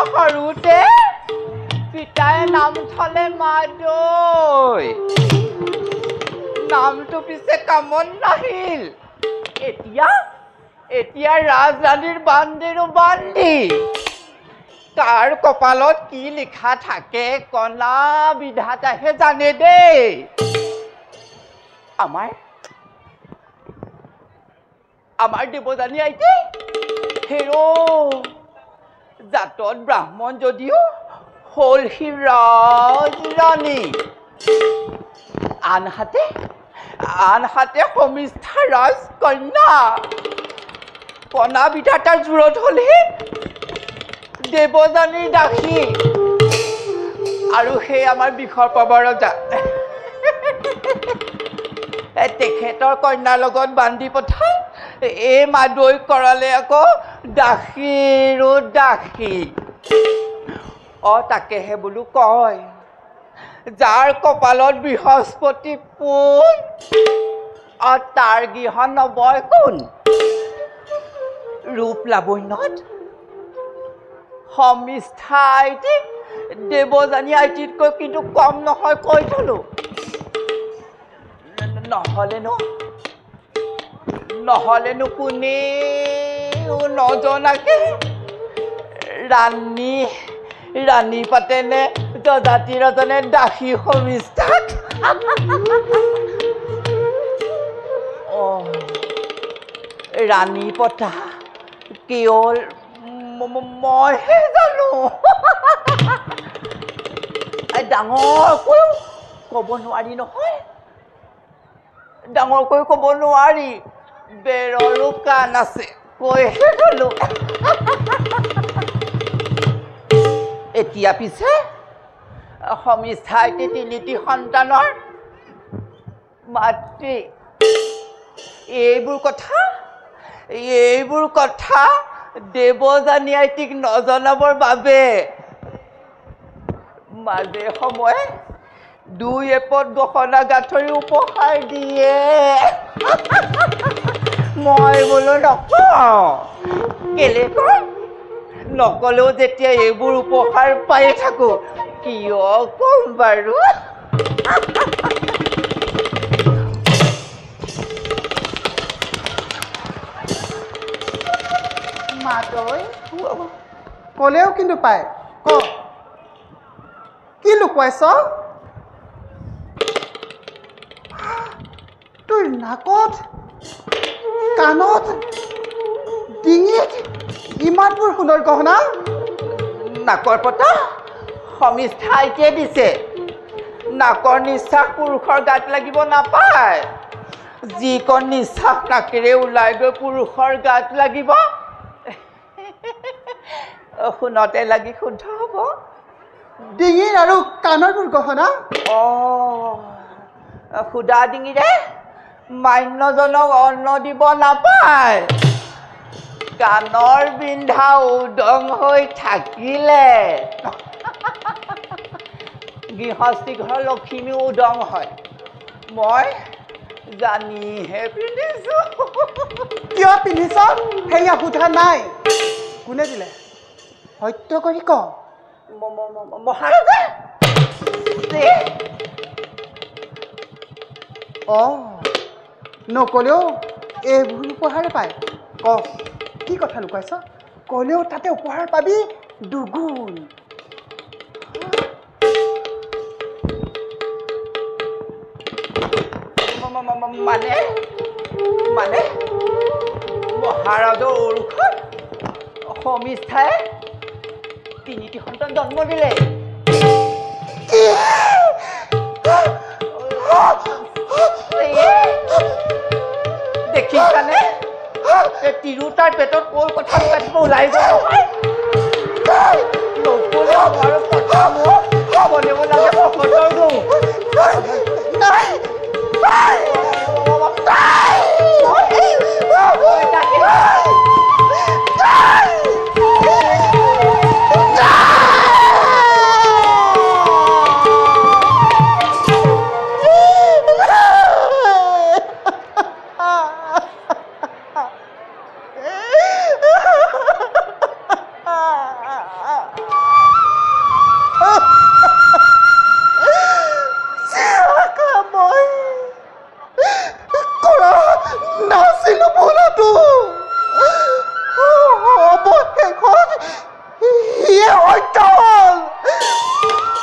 সৰুতে পিতাই নাম থলে মাদৈ নামটো পিছে কামত নাহিল এতিয়া ৰাজৰাণীৰ বান্দিৰো বান্দি কাৰ কপালত কি লিখা থাকে কণা বিধাতাহে জানে দেই আমাৰ দেৱযানী আইতে হেৰো জাতত ব্ৰাহ্মণ যদিও হ'ল সি ৰাজৰাণী আনহাতে সমিষ্ঠা ৰাজকন্যা কণা বিধাতাৰ জোৰত হ'লহি দেৱযানীৰ দাসী আৰু সেই আমাৰ বিষৰ প্ৰবৰজা তেখেতৰ কন্যাৰ লগত বান্ধি পঠাই এই মাদৈ কৰালে আকৌ দাসীৰো দাসী তাকেহে বোলো কয় যাৰ কপালত বৃহস্পতি পোন তাৰ গৃহ নবয় কোন ৰূপ লাৱণ্যত সমিষ্ঠা আইতি দেৱযানী আইতিতকৈ কিন্তু কম নহয় কৈ থলো নহলেনো কোনেও নজনাকে ৰাণী পাতেনে যজাতি ৰজনে দাসী সমিষ্ঠাক ৰাণী পতা কেৱল মইহে জানো ডাঙৰকৈ ক'ব নোৱাৰি নহয় ডাঙৰকৈ ক'ব নোৱাৰি বেৰৰো কাণ আছে কৈহে গ'লো এতিয়া পিছে সমিষ্ঠা আইতি তিনিটি সন্তানৰ মাতৃ এইবোৰ কথা দেৱযানী আইতিক নজনাবৰ বাবে মাজে সময়ে দুই এপদ গহনা গাঁঠৰি উপহাৰ দিয়ে মই বোলো নকওঁ কেলে কওঁ নকলেও যেতিয়া এইবোৰ উপহাৰ পাই থাকো কিয় কম বাৰু মাদৈ ক'লেও কিন্তু পায় ক কি লুকুৱাইছ তোৰ নাকত কাণত ডিঙিত ইমানবোৰ সোণৰ গহনা নাকৰ পতা সমিষ্ঠা আইতিয়ে দিছে নাকৰ নিশ্বাস পুৰুষৰ গাত লাগিব নাপায় যিকণ নিশ্বাস নাকেৰে ওলাই গৈ পুৰুষৰ গাত লাগিব সোণতে লাগি শুদ্ধ হ'ব ডিঙিৰ আৰু কাণৰবোৰ গহনা সুদা ডিঙিৰে মান্যজনক অন্ন দিব নাপায় কাণৰ বিন্ধা উদং হৈ থাকিলে গৃহস্থী ঘৰৰ লখিমী উদং হয় মই জানিহে পিন্ধিছো কিয় পিন্ধিছ সেয়া সোধা নাই কোনে দিলে সত্য কৰি ক মহাৰাজা নকলেও এইবোৰ উপহাৰ পায় ক কি কথা লুকুৱাইছ ক'লেও তাতে উপহাৰ পাবি দুগুণ মানে মহাৰাজৰ অৰুষত সমিষ্ঠাই তিনিটি সন্তান জন্ম দিলে দেখিছানে তিৰোতাৰ পেটত কৈ কথা পাতিব ওলাই যায় নকলে আমাৰ কথা মোক বনাব লাগে ভকতৰ গৌ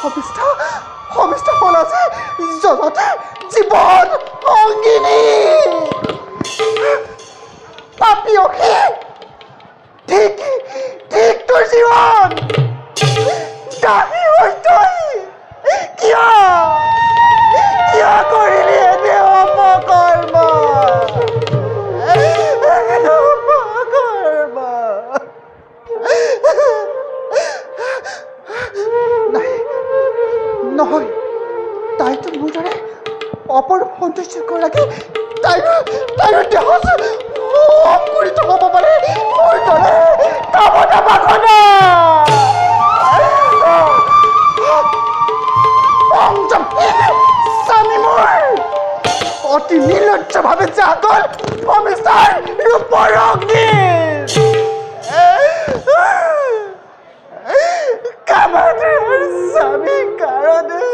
সমিষ্ট হ'ল আজি জনতে জীৱন সংগিনী পাপী অখি ঠিক তোৰ জীৱন দাবী হৈ তই কিয় কৰিলি এনে অপকৰ্ম নহয় তাইতো মোৰ দৰে অপৰূপ সৌন্দৰ্যগৰাকী তাইৰো দেহত অংকুৰিত হ'ব পাৰে মোৰ দৰে কামনা বাসনা স্বামী মোৰ অতি নিৰ্লজ্জভাৱে জাগল অমিতাৰ ৰূপৰ অগ্নি কামাৰ স্বামী কাৰণে